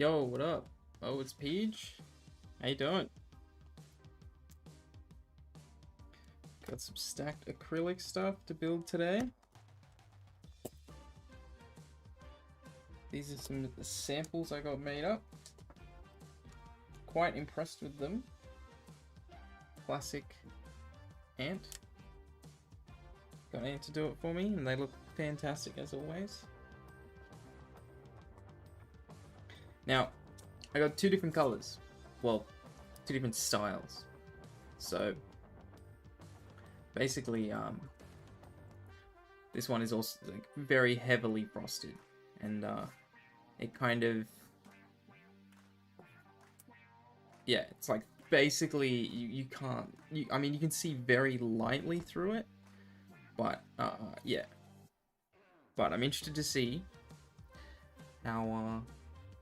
Yo, what up? Oh, it's Peach. How you doing? Got some stacked acrylic stuff to build today. These are some of the samples I got made up. Quite impressed with them. Classic ant. Got Ant to do it for me, and they look fantastic as always. Now, I got two different colors. Well, two different styles. So, basically, this one is also like very heavily frosted, and it kind of, yeah, it's like basically you can't, I mean, you can see very lightly through it, but yeah. But I'm interested to see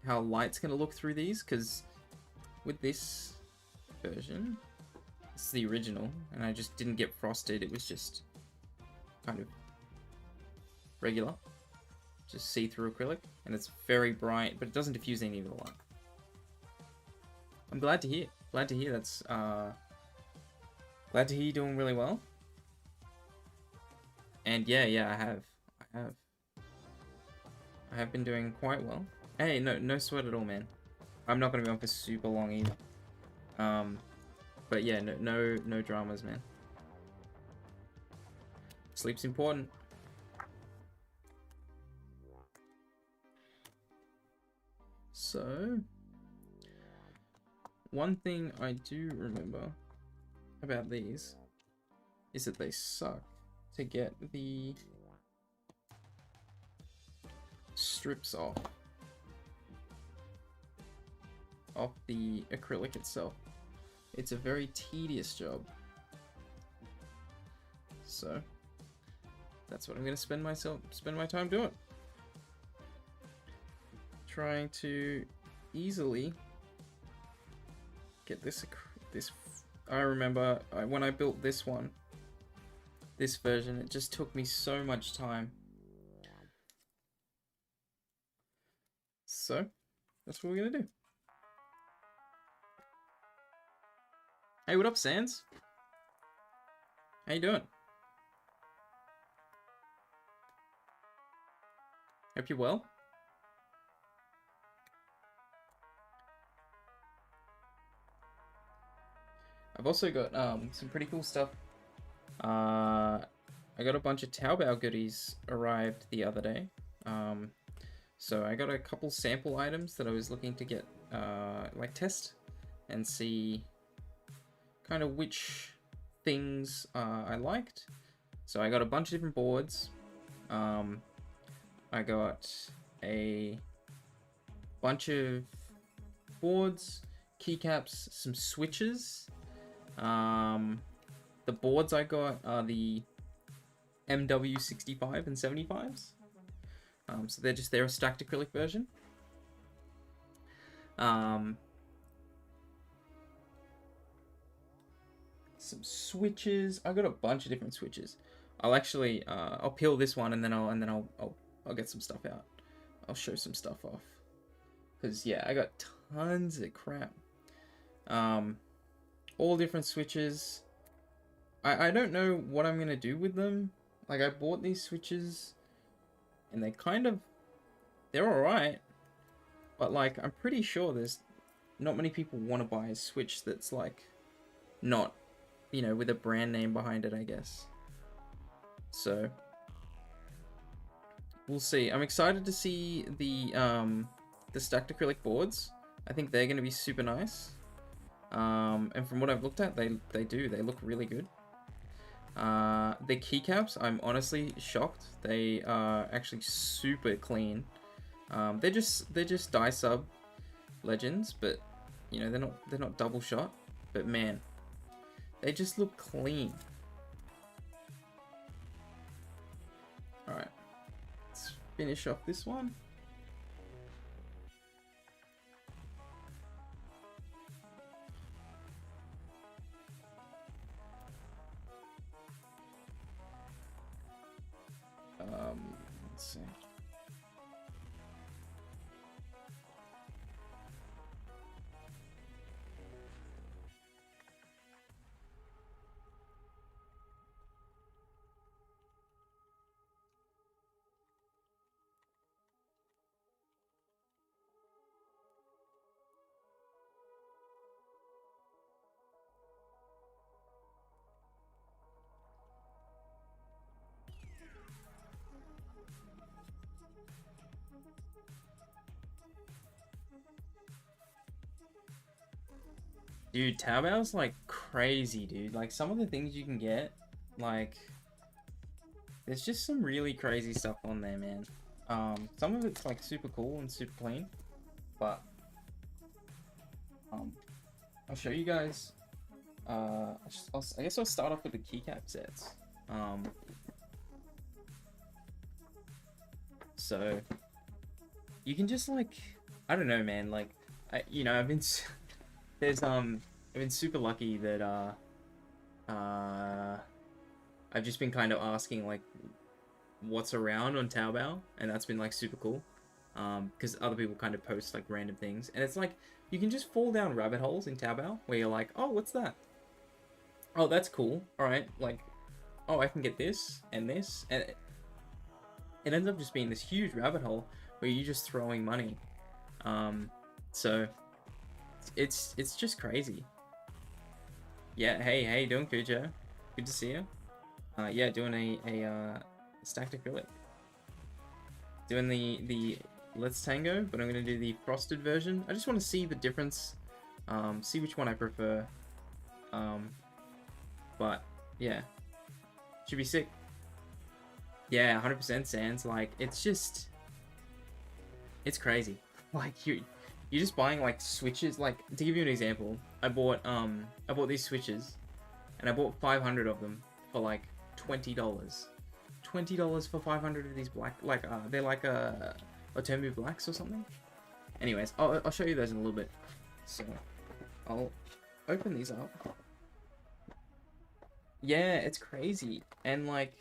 how light's gonna look through these, because with this version, it's the original, and I just didn't get frosted. It was just kind of regular, just see-through acrylic, and it's very bright, but it doesn't diffuse any of the light. I'm glad to hear. Glad to hear that's glad to hear you're doing really well. And yeah, I have been doing quite well. Hey, no sweat at all, man. I'm not gonna be on for super long either. But yeah, no dramas, man. Sleep's important. So, one thing I do remember about these is that they suck to get the strips off the acrylic itself. It's a very tedious job. So that's what I'm gonna spend my time doing. Trying to easily get this. I remember when I built this version, it just took me so much time. So that's what we're gonna do. Hey, what up, Sans? How you doing? Hope you're well. I've also got some pretty cool stuff. I got a bunch of Taobao goodies arrived the other day. So I got a couple sample items that I was looking to get like test and see kind of which things I liked. So I got a bunch of different boards. I got a bunch of boards, keycaps, some switches. The boards I got are the MW65 and 75s. So they're a stacked acrylic version. Some switches. I got a bunch of different switches. I'll actually I'll peel this one, and then I'll get some stuff out. I'll show some stuff off. Cause yeah, I got tons of crap. All different switches. I don't know what I'm gonna do with them. Like, I bought these switches, and they're alright. But like, I'm pretty sure there's not many people want to buy a switch that's like not, you know, with a brand name behind it, I guess. So we'll see. I'm excited to see the stacked acrylic boards. I think they're going to be super nice. And from what I've looked at, they look really good. The keycaps, I'm honestly shocked. They are actually super clean. They're just dye sub legends, but you know, they're not double shot. But man, they just look clean. All right, let's finish off this one. Let's see. Dude, Taobao's like crazy, dude. Like some of the things you can get, like there's just some really crazy stuff on there, man. Some of it's like super cool and super clean, but I'll show you guys. I guess I'll start off with the keycap sets. So you can just like, I don't know, man. Like, you know, I've been super lucky that I've just been kind of asking like what's around on Taobao, and that's been like super cool. Because other people kind of post like random things, and it's like you can just fall down rabbit holes in Taobao where you're like, oh, what's that? Oh, that's cool. All right, like, oh, I can get this and this, and it ends up just being this huge rabbit hole where you're just throwing money. So it's just crazy. Yeah, hey, how you doing, Kujo? Good to see you. Yeah, doing a stacked acrylic. Doing the Let's Tango, but I'm gonna do the frosted version. I just want to see the difference, see which one I prefer. But yeah, should be sick. Yeah, 100% Sans. Like it's crazy. Like you're just buying like switches. Like to give you an example, I bought these switches, and I bought 500 of them for like $20. $20 for 500 of these black, like they're like Otomu blacks or something. Anyways, I'll show you those in a little bit. So I'll open these up. Yeah, it's crazy, and like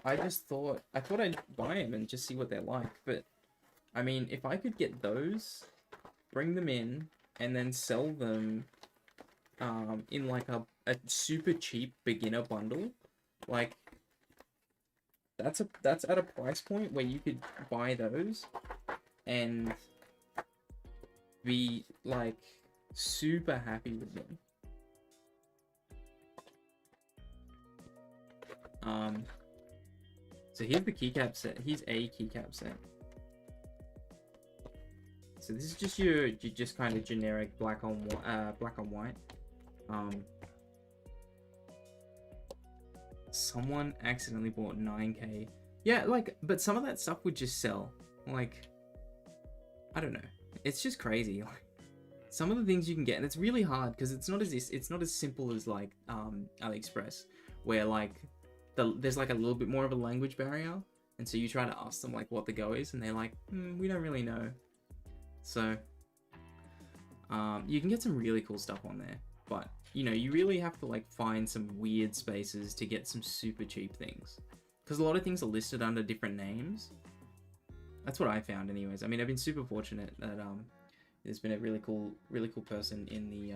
I thought I'd buy them and just see what they're like. But I mean, if I could get those, bring them in, and then sell them in like a super cheap beginner bundle, like that's at a price point where you could buy those and be like super happy with them. So here's the keycap set. Here's a keycap set. So this is just your just kind of generic black on white. Someone accidentally bought 9K. Yeah, like, but some of that stuff would just sell. Like, I don't know. It's just crazy. Like, some of the things you can get, and it's really hard because it's not as simple as like AliExpress, where like there's like a little bit more of a language barrier, and so you try to ask them like what the go is, and they're like, we don't really know. So you can get some really cool stuff on there, but you know, you really have to like find some weird spaces to get some super cheap things, because a lot of things are listed under different names. That's what I found anyways. I mean, I've been super fortunate that there's been a really cool person in the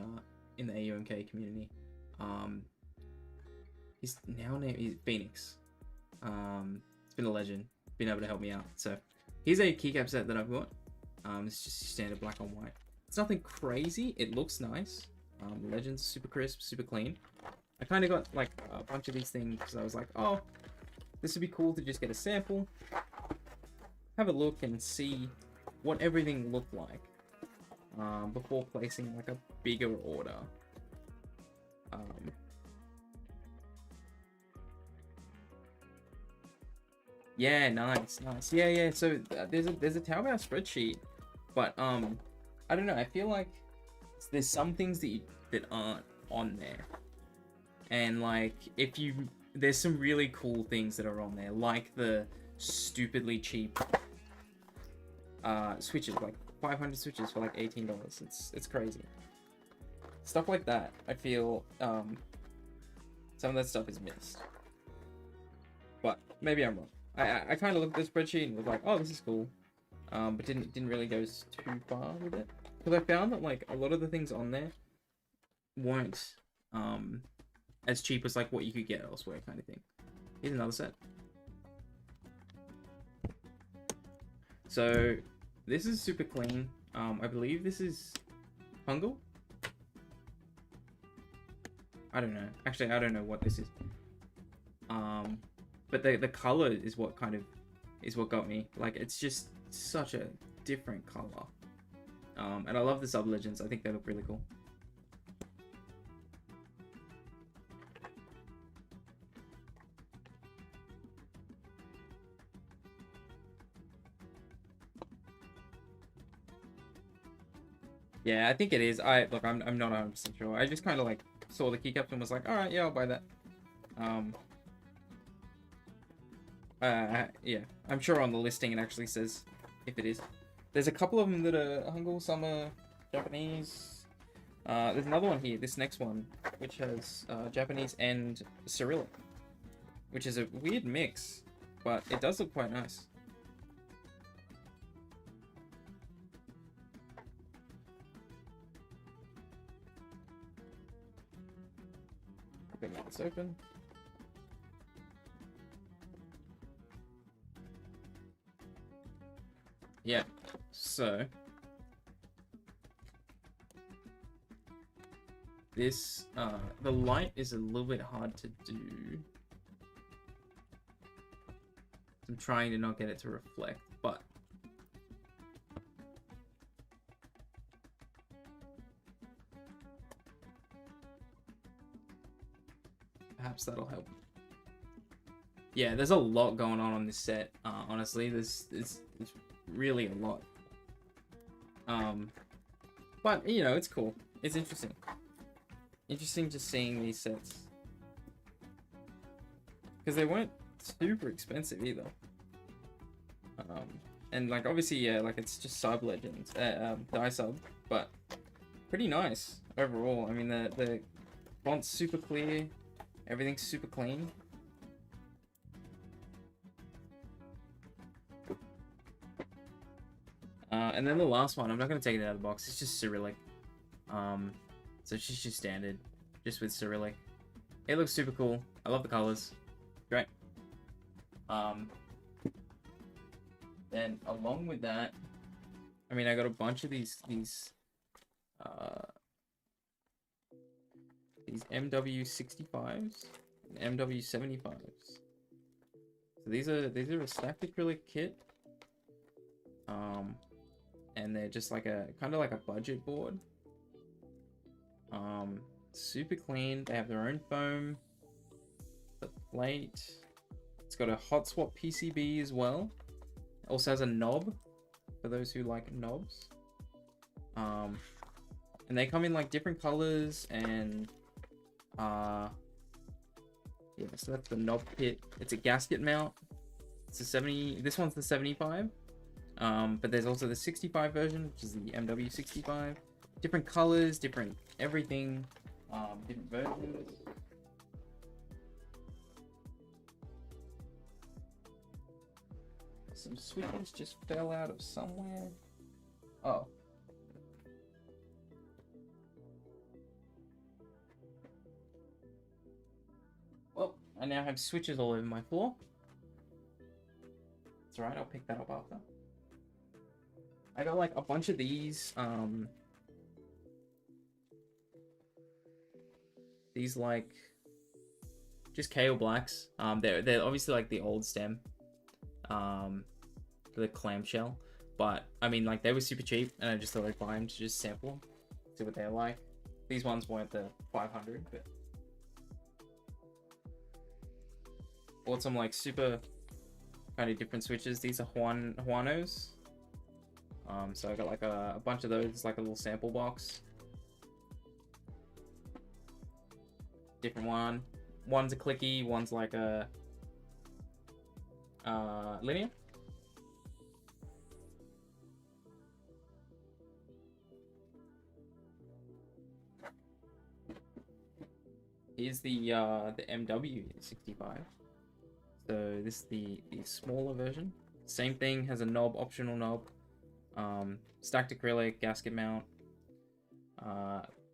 AUMK community. His now name is Phoenix. It's been a legend, been able to help me out. So here's a keycap set that I've got. It's just standard black on white. It's nothing crazy. It looks nice. The Legends super crisp, super clean. I kind of got like a bunch of these things because I was like, oh, this would be cool to just get a sample, have a look, and see what everything looked like before placing like a bigger order. Yeah, nice. Yeah. So there's a Taobao spreadsheet, but I don't know. I feel like there's some things that aren't on there, and like there's some really cool things that are on there, like the stupidly cheap switches, like 500 switches for like $18. It's crazy. Stuff like that. I feel some of that stuff is missed, but maybe I'm wrong. I kind of looked at the spreadsheet and was like, oh, this is cool, but didn't really go too far with it, because I found that like a lot of the things on there weren't as cheap as like what you could get elsewhere, kind of thing. Here's another set. So this is super clean. I believe this is Tango. I don't know. Actually, I don't know what this is. But the color is what got me. Like, it's just such a different color. And I love the sub legends. I think they look really cool. Yeah, I think it is. Look, I'm not 100% sure. I just kind of like saw the keycaps and was like, all right, yeah, I'll buy that. Um, yeah, I'm sure on the listing it actually says if it is. There's a couple of them that are Hangul, some are Japanese. There's another one here, this next one, which has Japanese and Cyrillic, which is a weird mix, but it does look quite nice. Okay, let's open. Yeah, so this, the light is a little bit hard to do. I'm trying to not get it to reflect, but perhaps that'll help. Yeah, there's a lot going on this set. Honestly, there's really a lot. But you know, it's cool. It's interesting. Interesting just seeing these sets because they weren't super expensive either. And like obviously, yeah, like it's just sub legends, die sub, but pretty nice overall. I mean, the font's super clear, everything's super clean. And then the last one, I'm not going to take it out of the box, it's just Cyrillic. So it's just standard, just with Cyrillic. It looks super cool. I love the colors. Great. Then along with that, I mean, I got a bunch of these MW65s and MW75s. So these are a stacked acrylic kit. And they're just like a kind of like a budget board. Super clean. They have their own foam. The plate. It's got a hot swap PCB as well. It also has a knob for those who like knobs. And they come in like different colors and yeah, so that's the knob kit. It's a gasket mount. It's a 70. This one's the 75. But there's also the 65 version, which is the MW65. Different colors, different everything, different versions. Some switches just fell out of somewhere. Oh. Well, I now have switches all over my floor. It's alright, I'll pick that up after. I got like a bunch of these, these like just KO blacks. They're obviously like the old stem, the clamshell, but I mean like they were super cheap, and I just thought I'd buy them to just sample them, see what they're like. These ones weren't the 500, but bought some like super kind of different switches. These are Juanos. So I got like a bunch of those, like a little sample box. Different one. One's a clicky, one's like a linear. Here's the MW65. So this is the smaller version. Same thing, has a knob, optional knob. Stacked acrylic, gasket mount.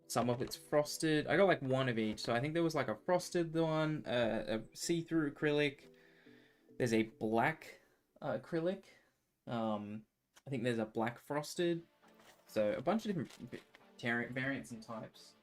Some of it's frosted. I got like one of each. So I think there was like a frosted one, a see-through acrylic. There's a black acrylic. I think there's a black frosted. So a bunch of different variants and types.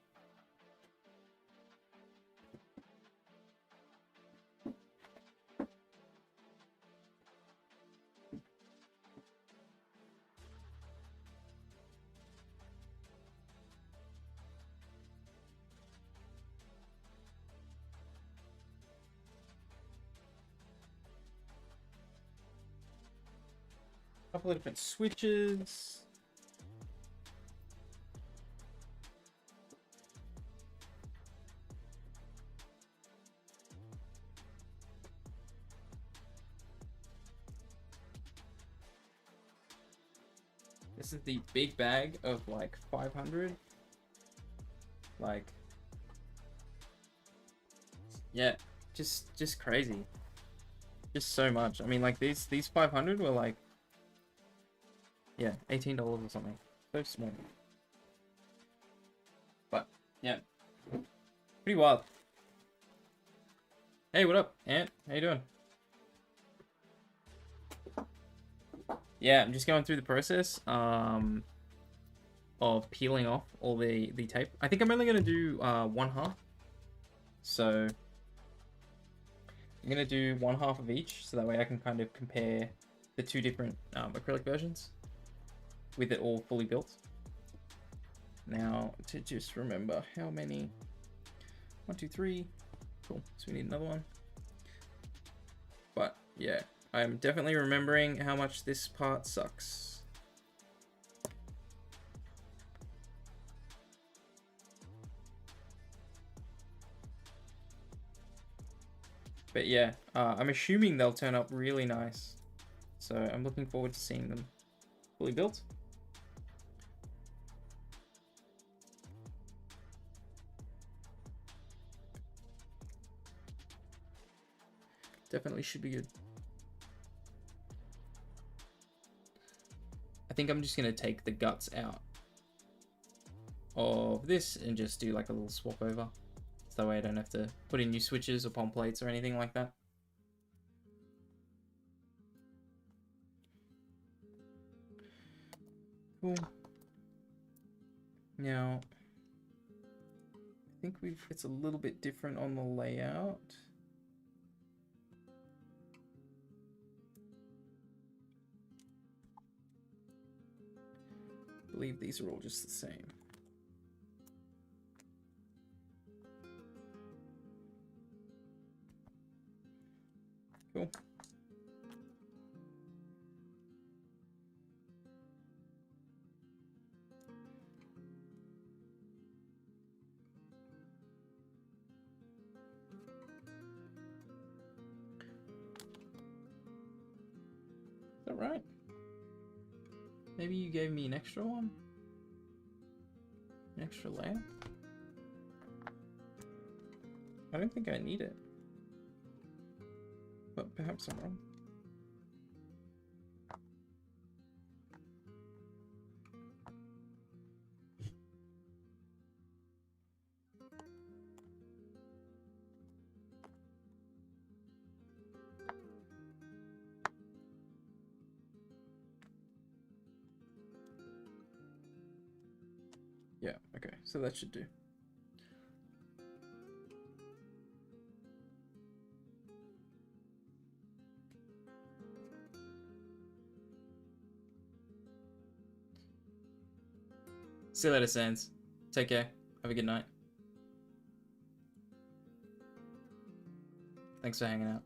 Couple of different switches. This is the big bag of like 500. Like, yeah, just crazy. Just so much. I mean, like these 500 were like, yeah, $18 or something. So small. But yeah, pretty wild. Hey, what up, Ant? How you doing? Yeah, I'm just going through the process of peeling off all the tape. I think I'm only gonna do one half. So I'm gonna do one half of each, so that way I can kind of compare the two different acrylic versions with it all fully built. Now, to just remember how many. 1, 2, 3. Cool. So we need another one. But yeah, I'm definitely remembering how much this part sucks. But yeah, I'm assuming they'll turn up really nice. So I'm looking forward to seeing them fully built. Definitely should be good. I think I'm just going to take the guts out of this and just do like a little swap over. So that way I don't have to put in new switches or palm plates or anything like that. Cool. Now, I think it's a little bit different on the layout. I believe these are all just the same. Cool. Is that right? Maybe you gave me an extra one? An extra layer? I don't think I need it. But perhaps I'm wrong. Yeah, okay, so that should do. See you later, Sans. Take care. Have a good night. Thanks for hanging out.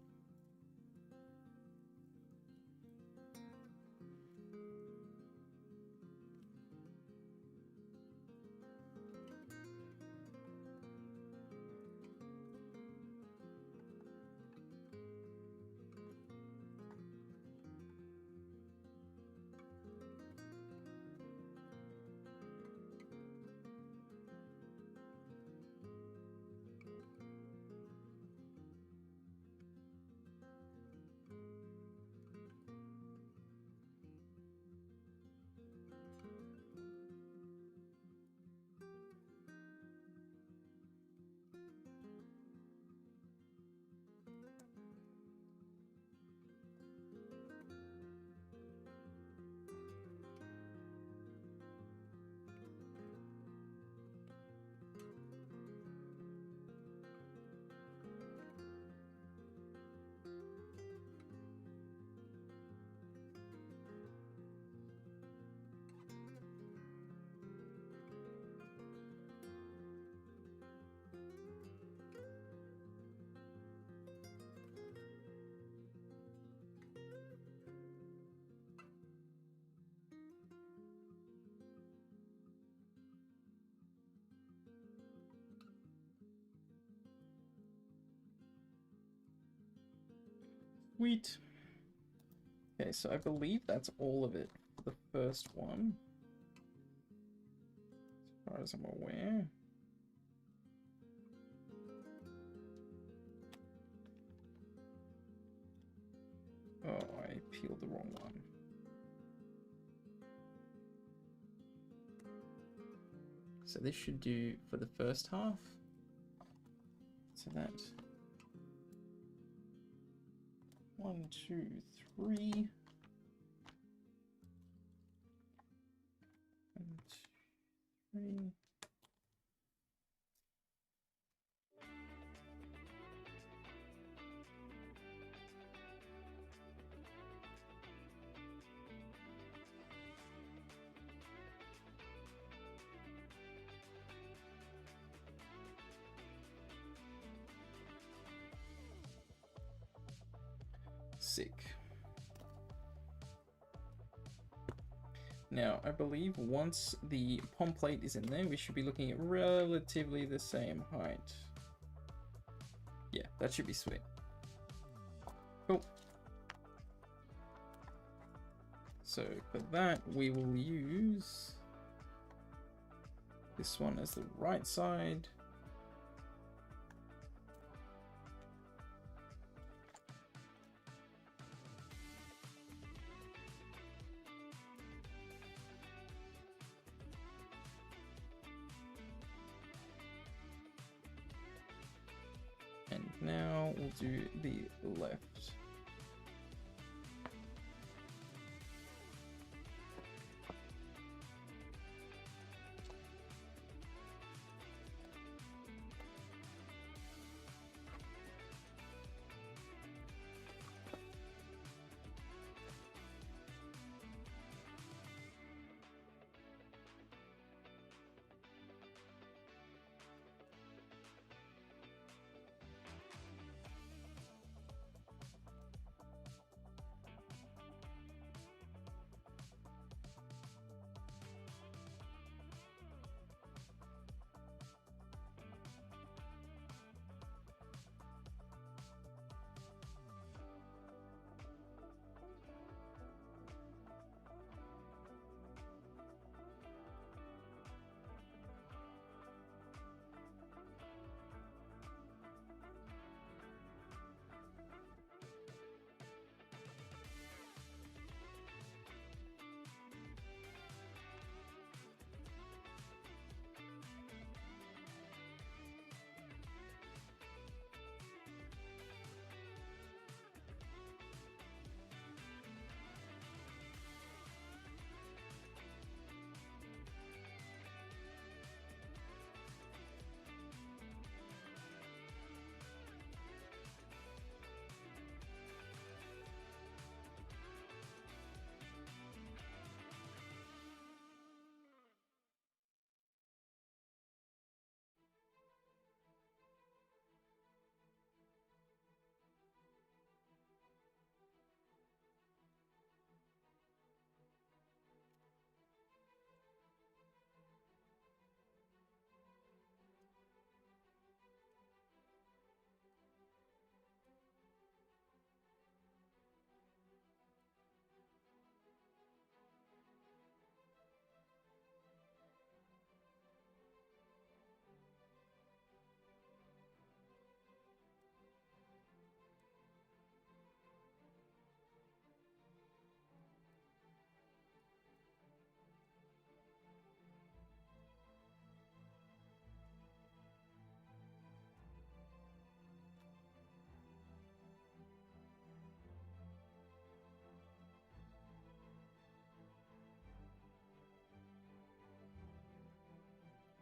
Sweet. Okay, so I believe that's all of it for the first one, as far as I'm aware. Oh, I peeled the wrong one. So this should do for the first half. So that 1, 2, 3. 1, 2, 3. Sick. Now, I believe once the POM plate is in there, we should be looking at relatively the same height. Yeah, that should be sweet. Cool. So for that, we will use this one as the right side. And now we'll do the left.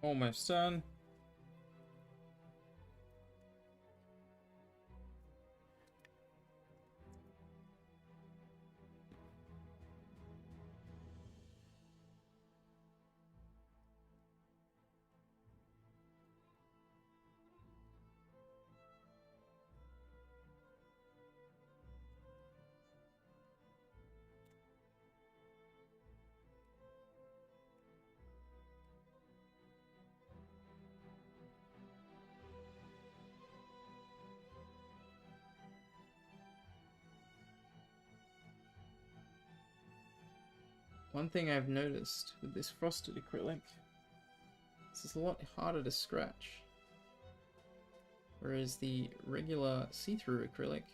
Almost done. one thing I've noticed with this frosted acrylic, this is a lot harder to scratch. Whereas the regular see-through acrylic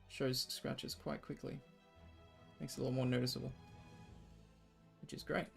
shows scratches quite quickly. Makes it a lot more noticeable, which is great.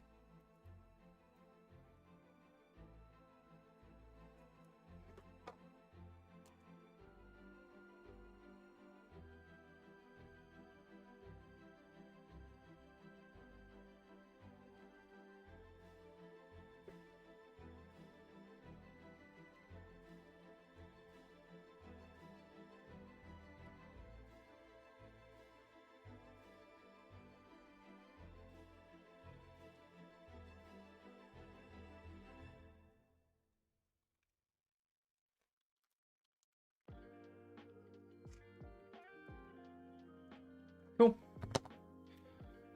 Cool.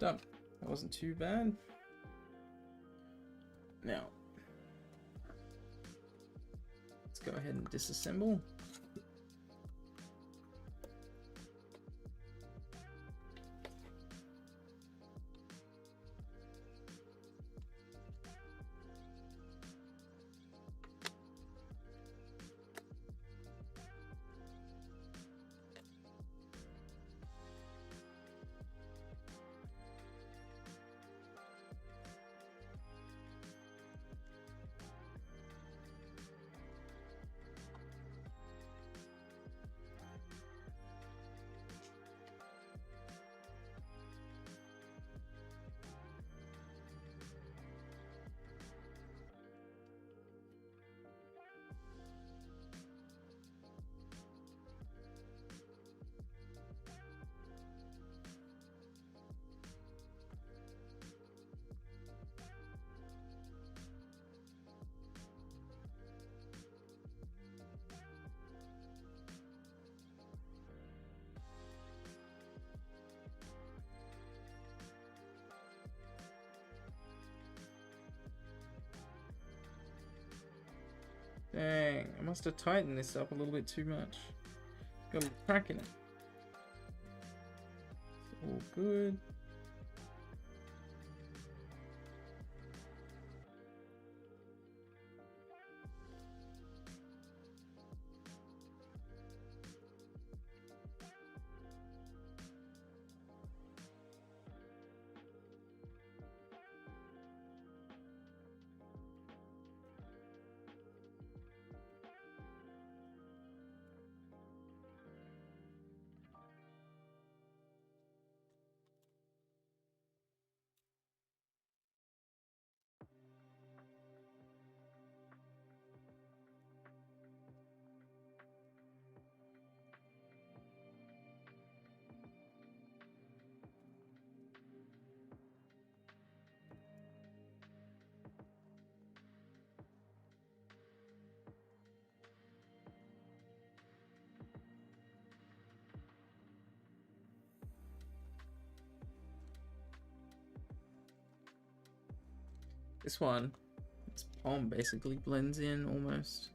Done. That wasn't too bad. Now, let's go ahead and disassemble. Dang, I must have tightened this up a little bit too much. Got a crack in it. It's all good. This one, its palm basically blends in almost.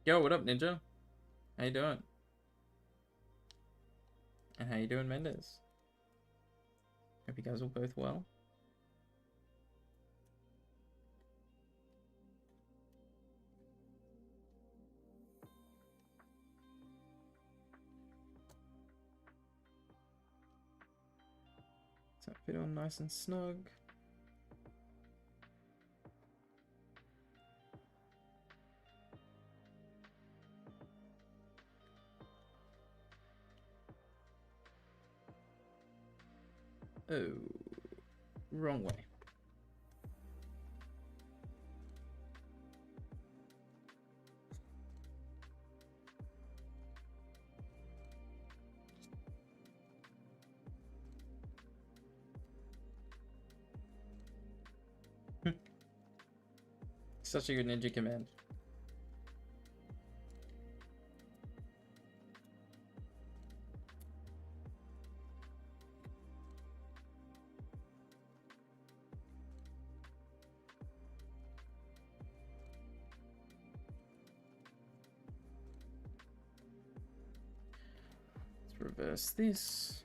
Yo, what up, Ninja? How you doing? And how you doing, Mendez? Hope you guys are both well. Does that fit on nice and snug? Oh, wrong way. Such a good ninja command. Let's reverse this.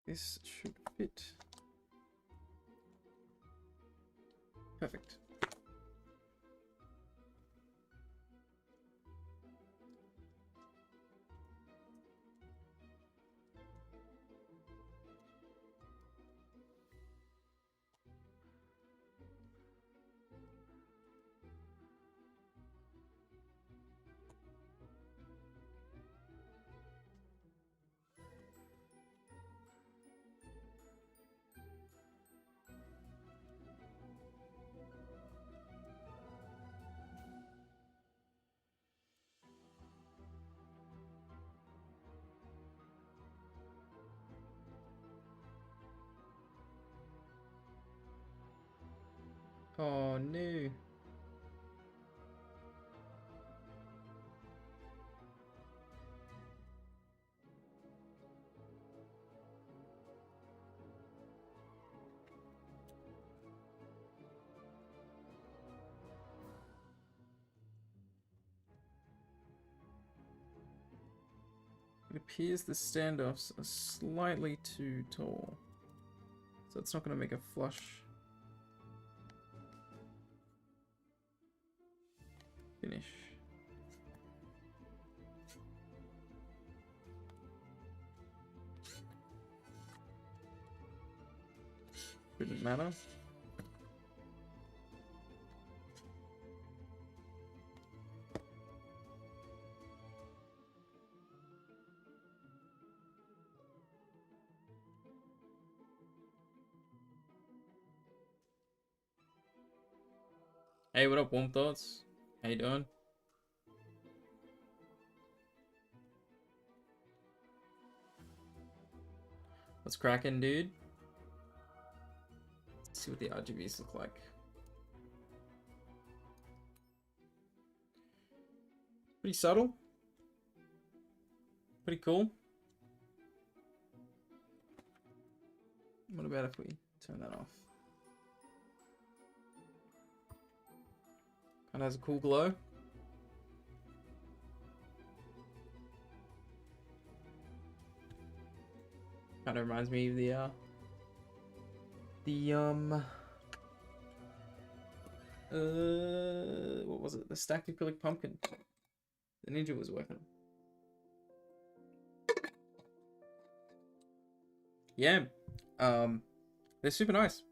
This should fit. Perfect. Oh no. It appears the standoffs are slightly too tall. So it's not going to make a flush finish. Shouldn't matter. Hey, what up, Warm Thoughts? How you doing? What's cracking, dude? Let's see what the RGBs look like. Pretty subtle. Pretty cool. What about if we turn that off? Kind of has a cool glow. Kind of reminds me of what was it? The stacked acrylic pumpkin the ninja was working on. Yeah, they're super nice.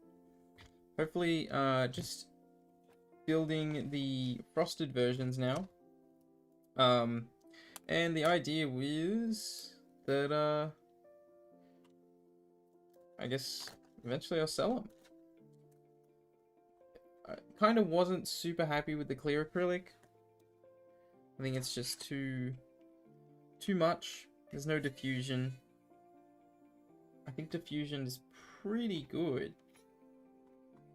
Hopefully, just building the frosted versions now. And the idea was that I guess eventually I'll sell them. I kind of wasn't super happy with the clear acrylic. I think it's just too much. There's no diffusion. I think diffusion is pretty good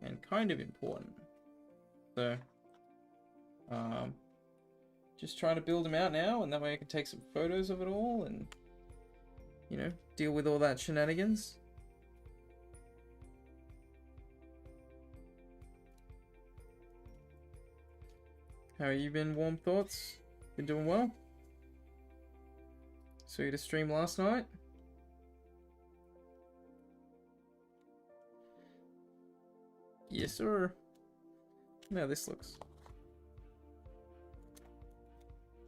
and kind of important. So, just trying to build them out now, and that way I can take some photos of it all and, you know, deal with all that shenanigans. How have you been, Warm Thoughts? Been doing well? Saw you to stream last night? Yes, sir. Now this looks.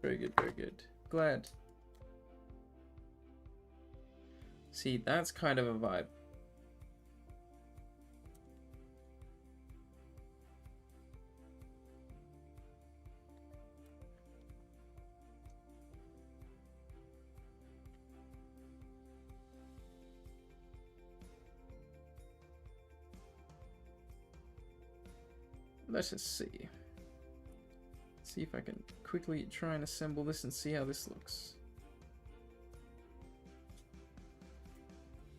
Very good, very good. Glad. See, that's kind of a vibe. Let's just see. See if I can quickly try and assemble this and see how this looks.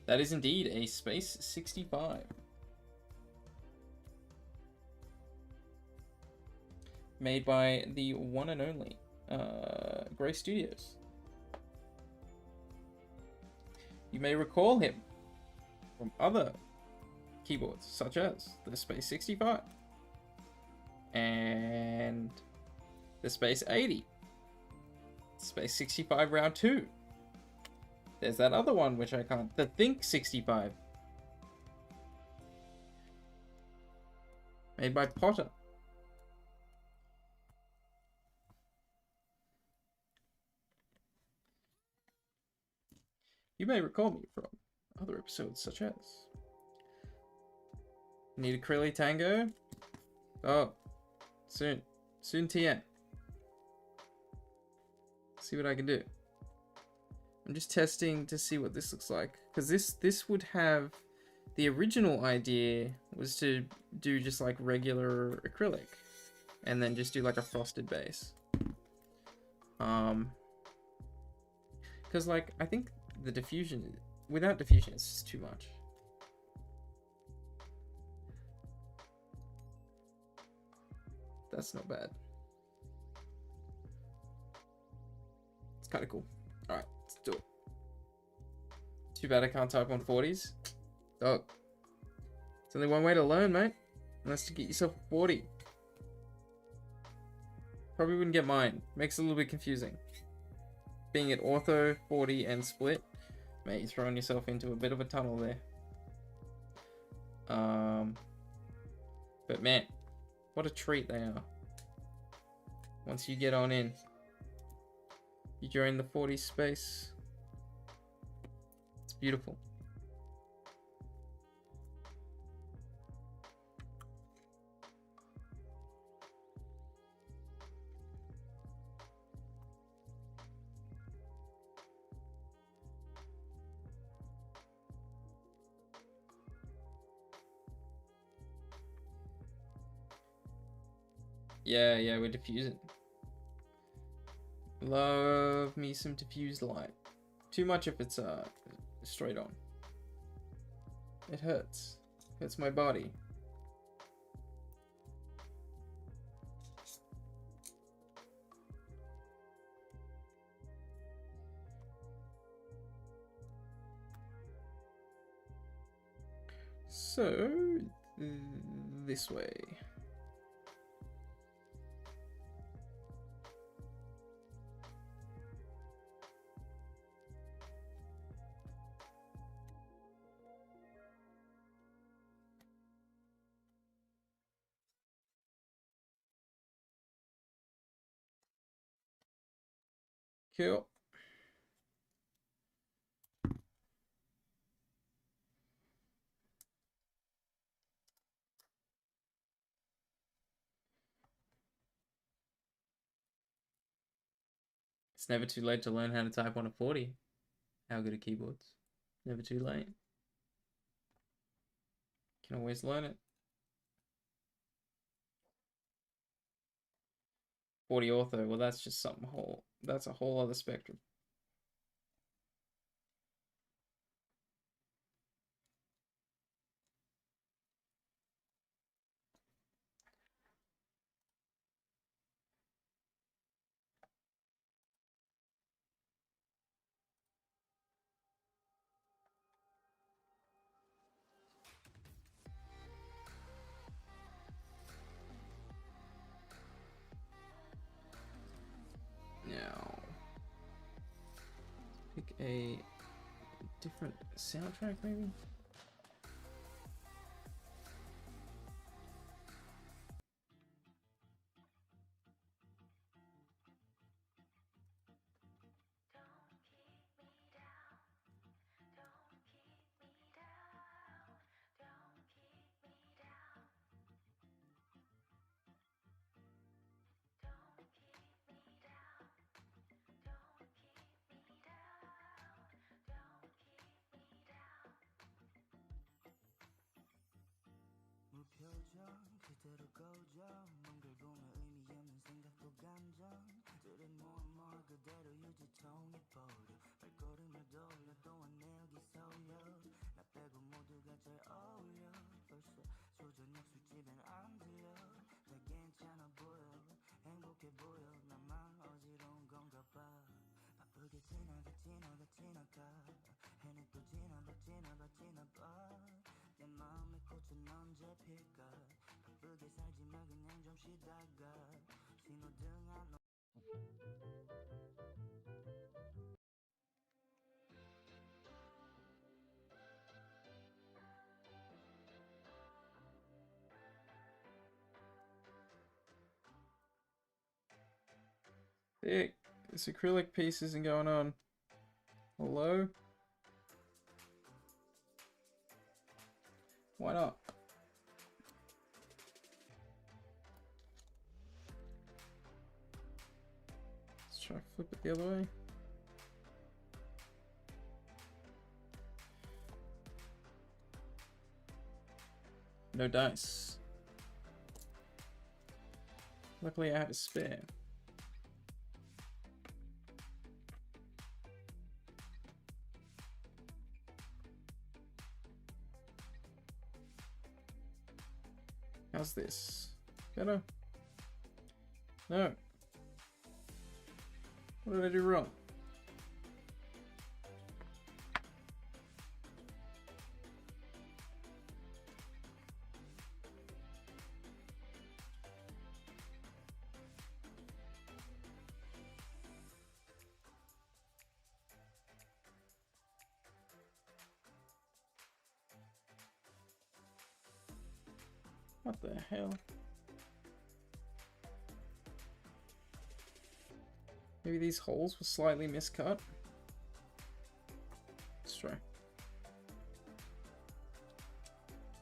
That is indeed a Space 65. Made by the one and only Grey Studios. You may recall him from other keyboards, such as the Space 65 and the Space 80, Space 65 Round 2. There's that other one which I can't, the Think 65, made by Potter. You may recall me from other episodes such as Need Acrylic Tango. Oh, soon TN. See what I can do. I'm just testing to see what this looks like, because this would have, the original idea was to do just like regular acrylic and then just do like a frosted base. Because like I think the diffusion, without diffusion, it's just too much. That's not bad. It's kind of cool. All right, let's do it. Too bad I can't type on 40s. Dog. It's only one way to learn, mate. And that's to get yourself a 40. Probably wouldn't get mine. Makes it a little bit confusing. Being at ortho, 40, and split, mate, you're throwing yourself into a bit of a tunnel there. But man, what a treat they are. Once you get on in, you join the 40 space. It's beautiful. Yeah, we're diffusing. Love me some diffused light. Too much if it's straight on. It hurts. Hurts my body. So, this way. Cool. It's never too late to learn how to type on a 40. How good are keyboards? Never too late. Can always learn it. 40 ortho, well that's just something whole, that's a whole other spectrum. Now, pick a different soundtrack maybe? Thick. This acrylic piece isn't going on. Hello? Why not? Let's try to flip it the other way. No dice. Luckily I have a spare. How's this? Better? No. What did I do wrong? What the hell? Maybe these holes were slightly miscut. Let's try.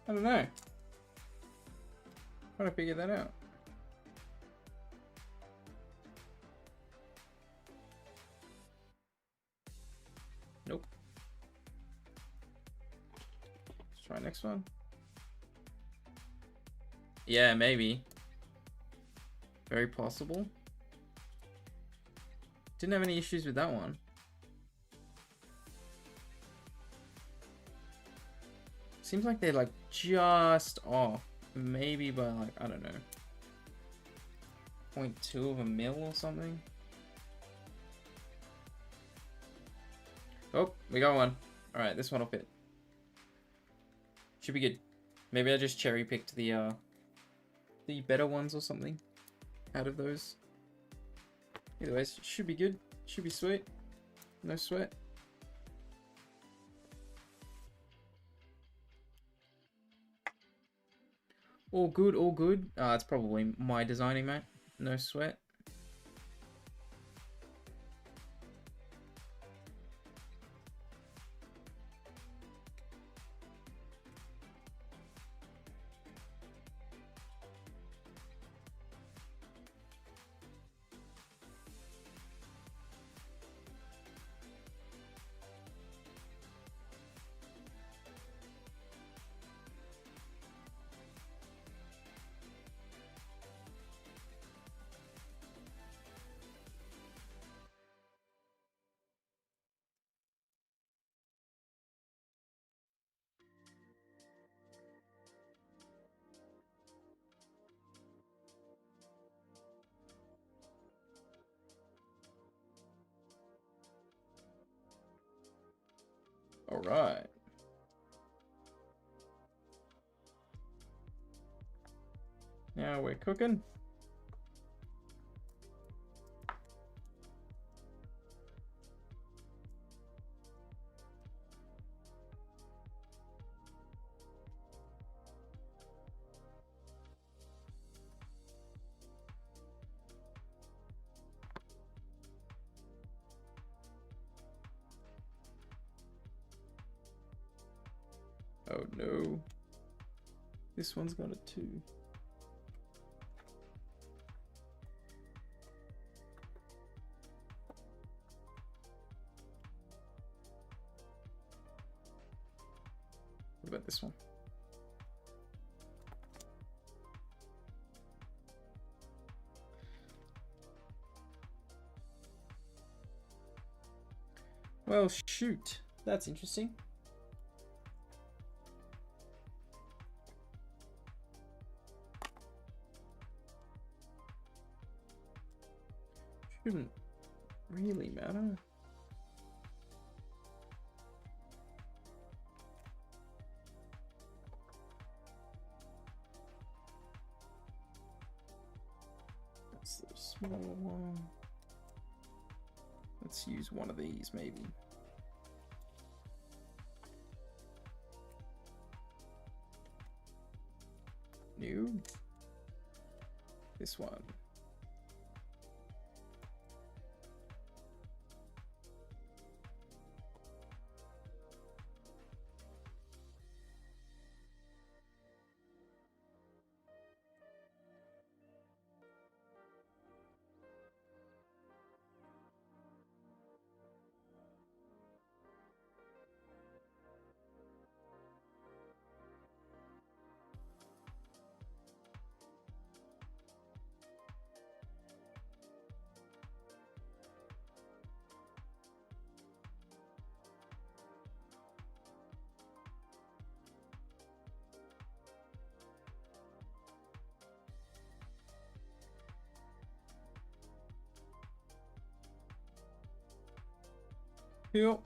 I don't know. Trying to figure that out. Nope. Let's try next one. Yeah, maybe. Very possible. Didn't have any issues with that one. Seems like they're like just off. Maybe by like, I don't know, 0.2 of a mil or something. Oh, we got one. Alright, this one will fit. Should be good. Maybe I just cherry picked the better ones or something out of those. Either way, should be good. Should be sweet. No sweat. All good, all good. It's probably my designing, mate. No sweat. All right. Now we're cooking. Oh no. This one's got a 2. What about this one? Well, shoot. That's interesting. Shouldn't really matter. That's the smaller one. Let's use one of these, maybe. New. This one. Yep.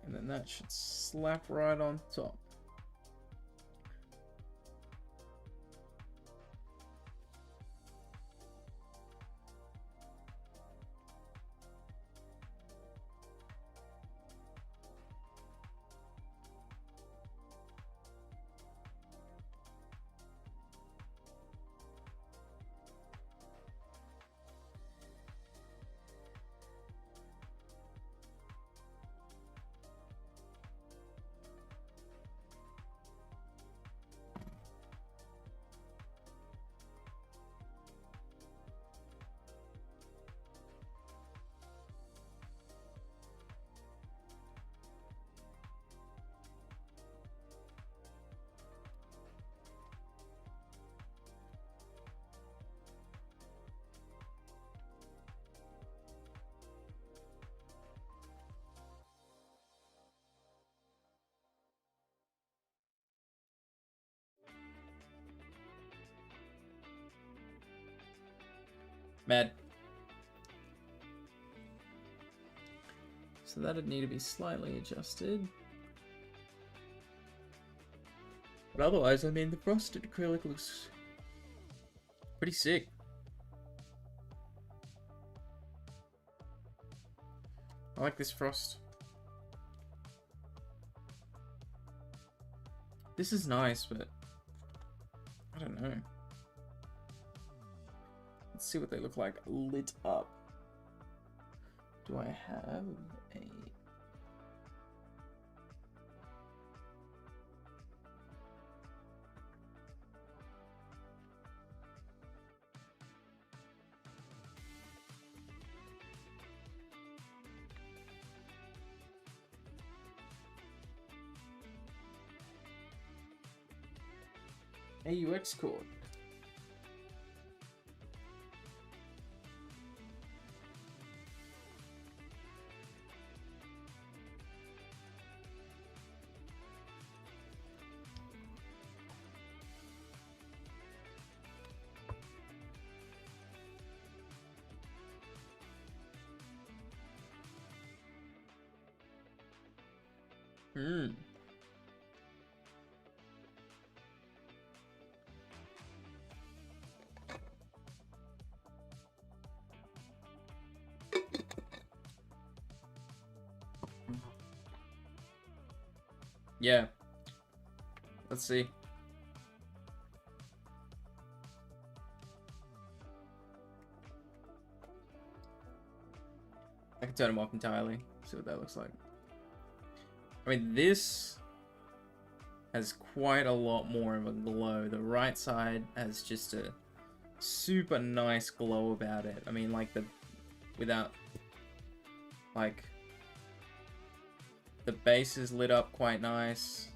And then that should slap right on top. Mad. So that'd need to be slightly adjusted. But otherwise, I mean, the frosted acrylic looks pretty sick. I like this frost. This is nice, but I don't know. Let's see what they look like lit up. Do I have a... AUX cord? Hmm. Yeah. Let's see. I can turn them off entirely. See what that looks like. I mean, this has quite a lot more of a glow. The right side has just a super nice glow about it. I mean, like without, like, the base is lit up quite nice.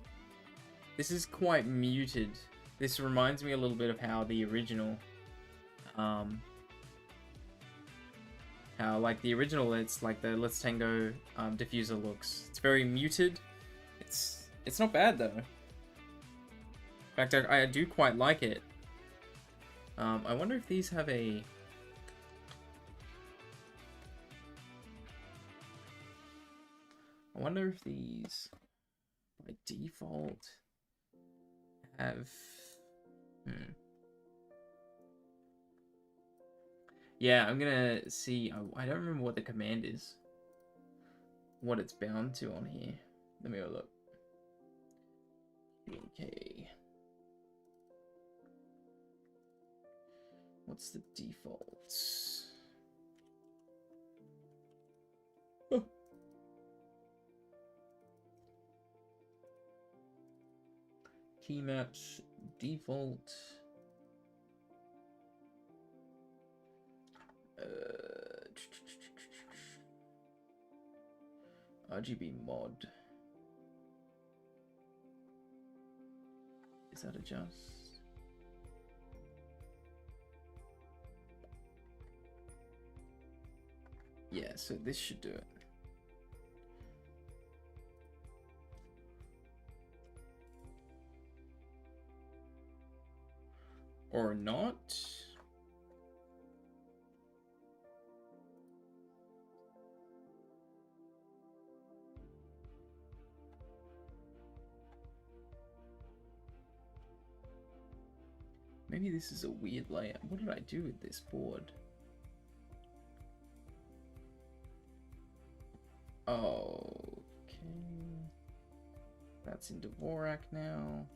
This is quite muted. This reminds me a little bit of how the original, how like the original, it's like the Let's Tango diffuser looks. It's very muted. It's not bad though. In fact, I do quite like it. I wonder if these have a... I wonder if these, by default, have... Yeah, I'm gonna see... I don't remember what the command is. What it's bound to on here. Let me have a look. Okay. What's the defaults? Oh. Key maps default. RGB mod. Is that adjust? Yeah, so this should do it. Or not. Maybe this is a weird layout. What did I do with this board? Okay. That's in Dvorak now.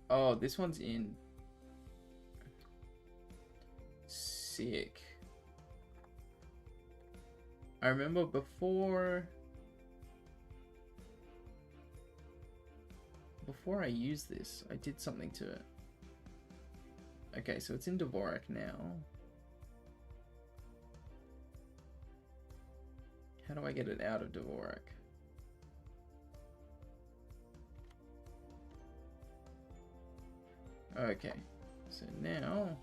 Oh, this one's in. Sick. I remember before I used this, I did something to it. Okay, so it's in Dvorak now. How do I get it out of Dvorak? Okay, so now...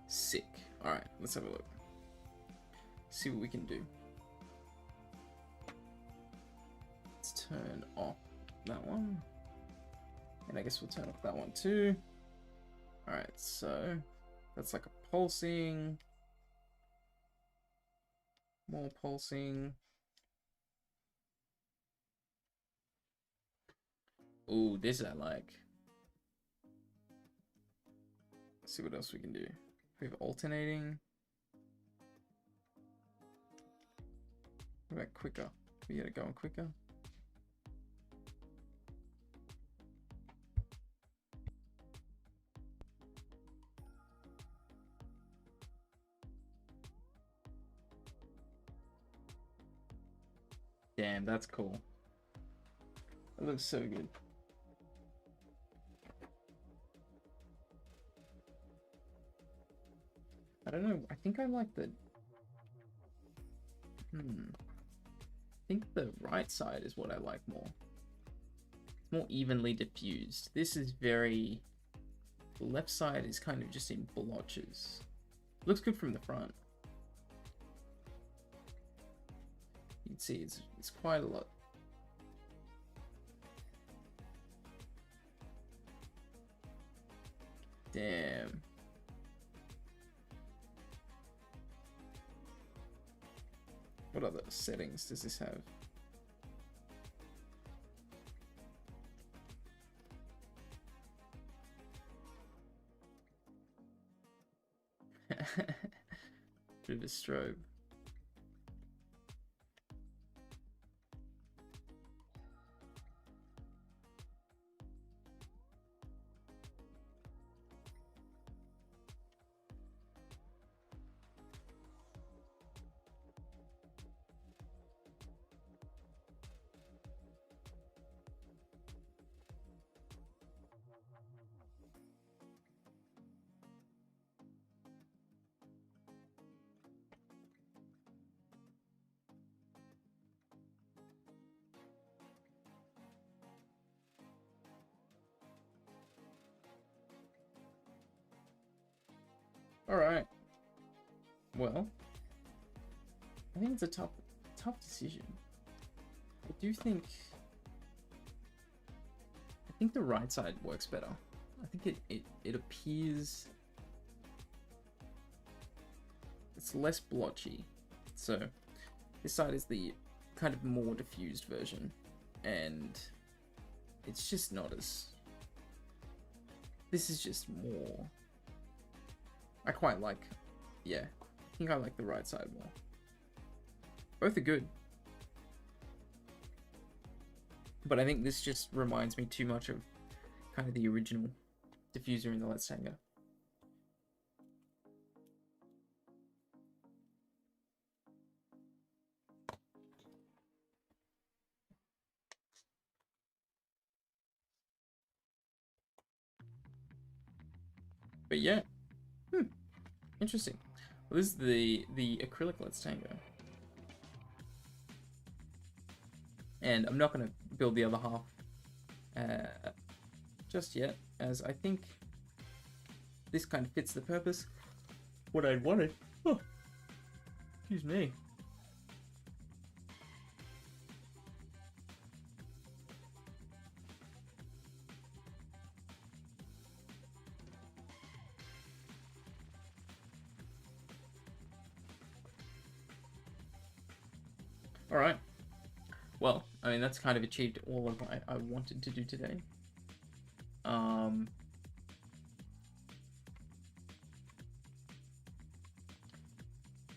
Sick. Alright, let's have a look. See what we can do. Let's turn off that one. And I guess we'll turn off that one too. Alright, so that's like a pulsing. More pulsing. Ooh, this I like. Let's see what else we can do. We have alternating. What about quicker? We gotta go on quicker. Damn, that's cool. It looks so good. I don't know. I think I like the... I think the right side is what I like more. It's more evenly diffused. This is very... The left side is kind of just in blotches. Looks good from the front. You can see it's quite a lot. Damn. What other settings does this have? Bit of a strobe. Alright. Well, I think it's a tough decision. I think the right side works better. I think it appears it's less blotchy. So this side is the kind of more diffused version, and it's just not as, this is just more, I quite like, yeah, I think I like the right side more. Both are good, but I think this just reminds me too much of kind of the original diffuser in the Let's Tango. But yeah, interesting. Well, this is the acrylic Let's Tango, and I'm not going to build the other half just yet, as I think this kind of fits the purpose, what I'd wanted. Oh, excuse me. Alright. Well, I mean, that's kind of achieved all of what I wanted to do today. I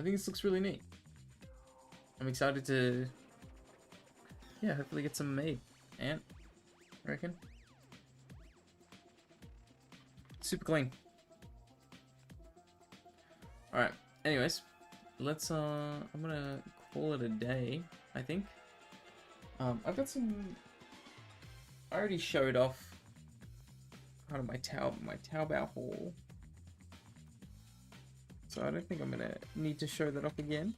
think this looks really neat. I'm excited to, yeah, hopefully get some made. Ant, I reckon. Super clean. Alright, anyways, let's, I'm gonna call it a day, I think. I've got some, I already showed off kind of my Taobao haul, so I don't think I'm gonna need to show that off again.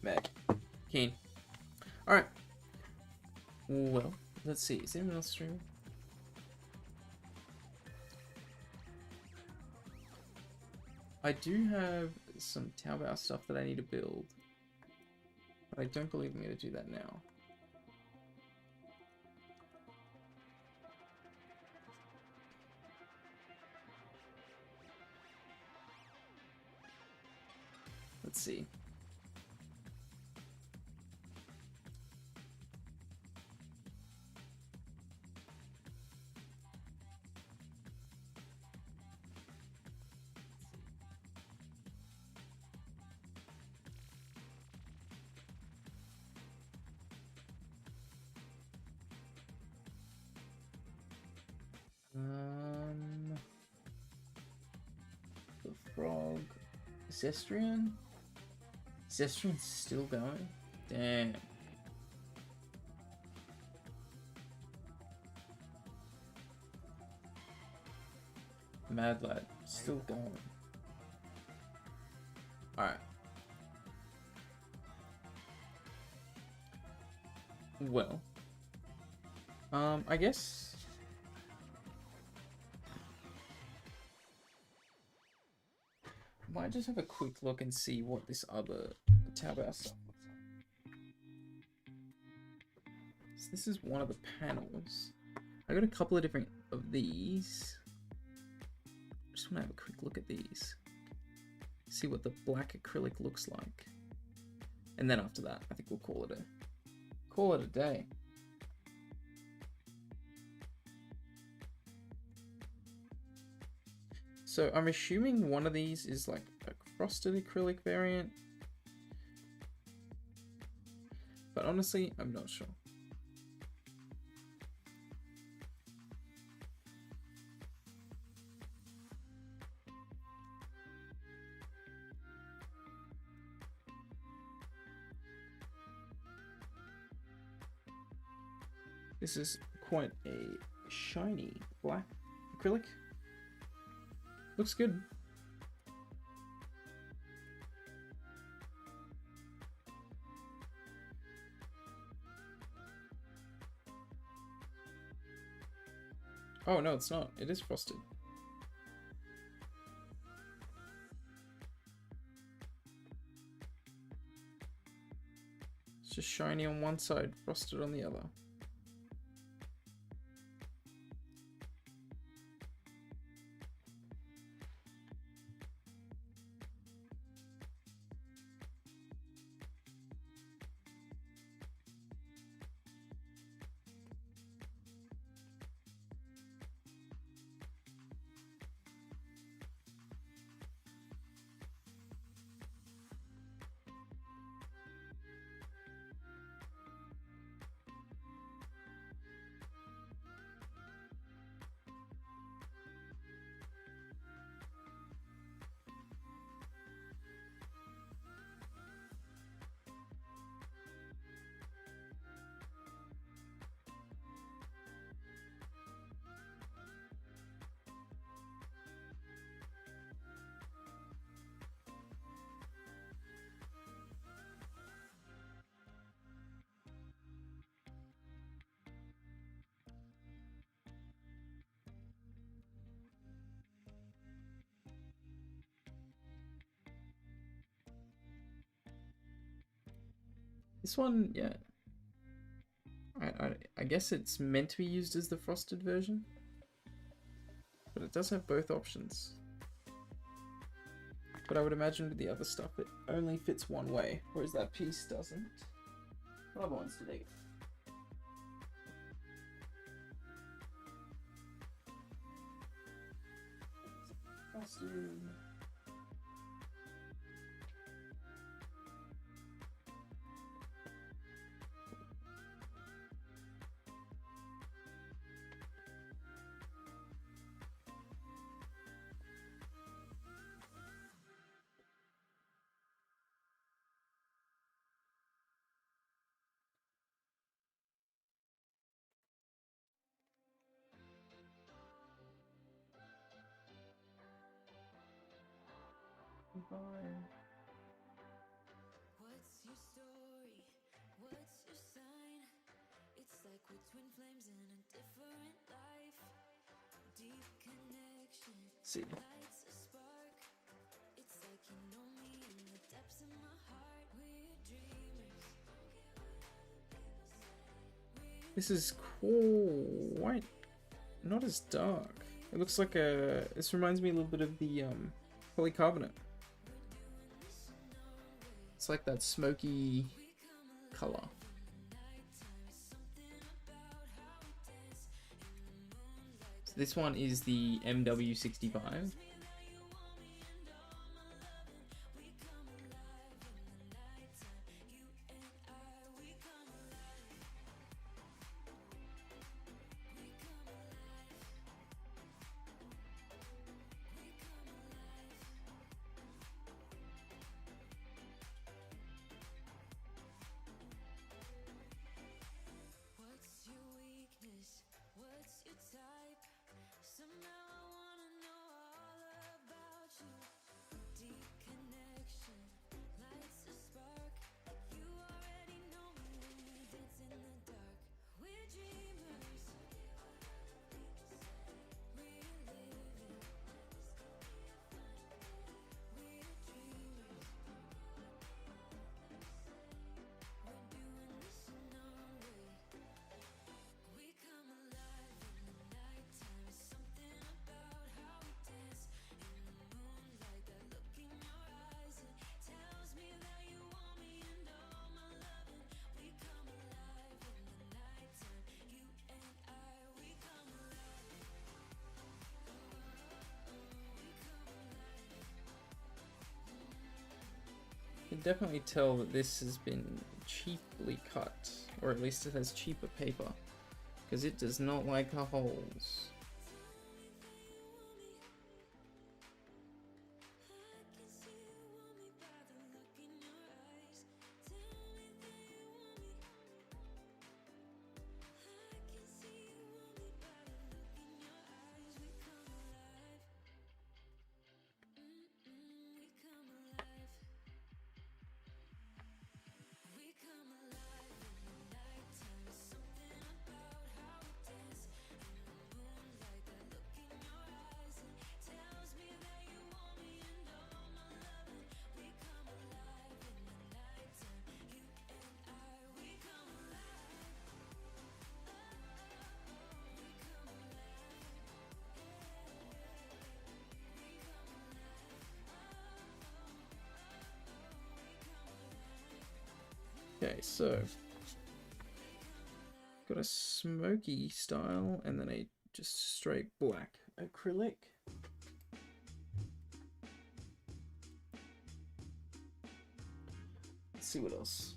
Mag. Keen. Alright. Well, let's see. Is anyone else streaming? I do have some Taobao stuff that I need to build, but I don't believe I'm going to do that now. Let's see. The frog. Zestrian? Zestrian's still going? Damn. Mad Lad, still going. Alright. Well. I guess... might just have a quick look and see what this other Taobao stuff looks like. So this is one of the panels. I got a couple of different of these. Just want to have a quick look at these. See what the black acrylic looks like. And then after that, I think we'll call it a day. So I'm assuming one of these is like a frosted acrylic variant. But honestly, I'm not sure. This is quite a shiny black acrylic. Looks good. Oh no, it's not. It is frosted. It's just shiny on one side, frosted on the other. This one, yeah. I guess it's meant to be used as the frosted version. But it does have both options. But I would imagine with the other stuff it only fits one way, whereas that piece doesn't. What other ones do they get? Frosted. What's your story? What's your sign? It's like we're twin flames in a different life. Deep connection. See. Lights a spark. It's like you know me in the depths of my heart. We're dreamers. This is quite not as dark. It looks like a. This reminds me a little bit of the polycarbonate. It's like that smoky color. So this one is the MW65. What's your weakness? What's your type? Somehow I wanna know all can definitely tell that this has been cheaply cut, or at least it has cheaper paper, because it does not like the holes. Okay, so got a smoky style and then a just straight black acrylic. Let's see what else.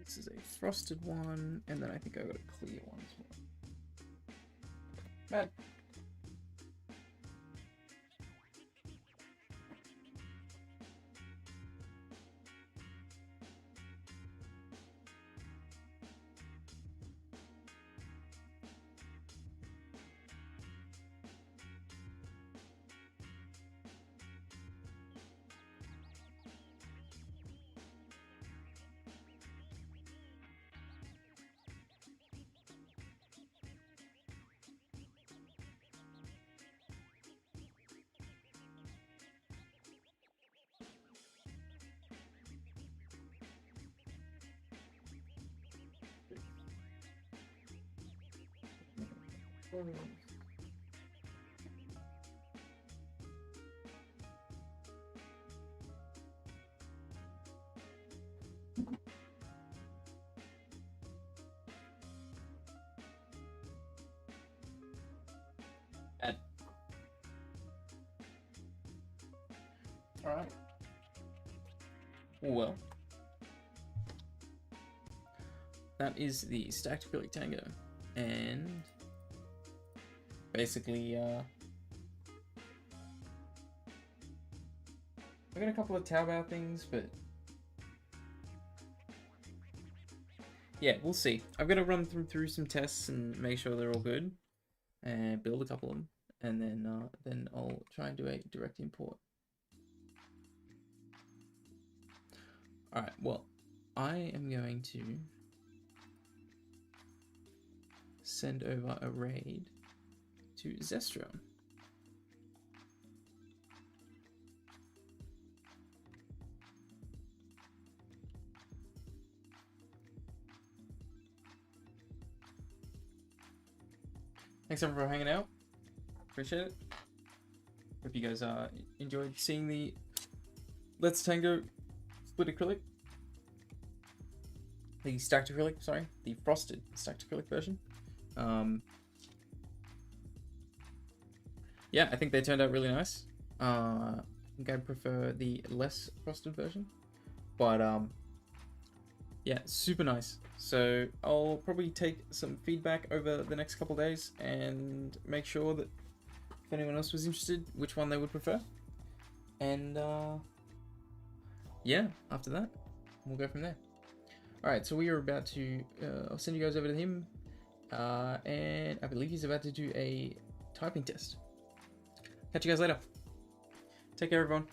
This is a frosted one, and then I think I got a clear one as well. Bad. Bad. All right. Well, that is the stacked acrylic Tango, and basically, I got a couple of Taobao things, but yeah, we'll see. I've got to run through some tests and make sure they're all good, and build a couple of them, and then I'll try and do a direct import. All right. Well, I am going to send over a raid to Zestro. Thanks everyone for hanging out. Appreciate it. Hope you guys enjoyed seeing the Let's Tango split acrylic. the stacked acrylic, sorry, the frosted stacked acrylic version. Yeah, I think they turned out really nice. I think I prefer the less frosted version, but yeah, super nice. So I'll probably take some feedback over the next couple days and make sure that if anyone else was interested, which one they would prefer. And yeah, after that, we'll go from there. Alright, so we are about to, I'll send you guys over to him, and I believe he's about to do a typing test. Catch you guys later. Take care, everyone.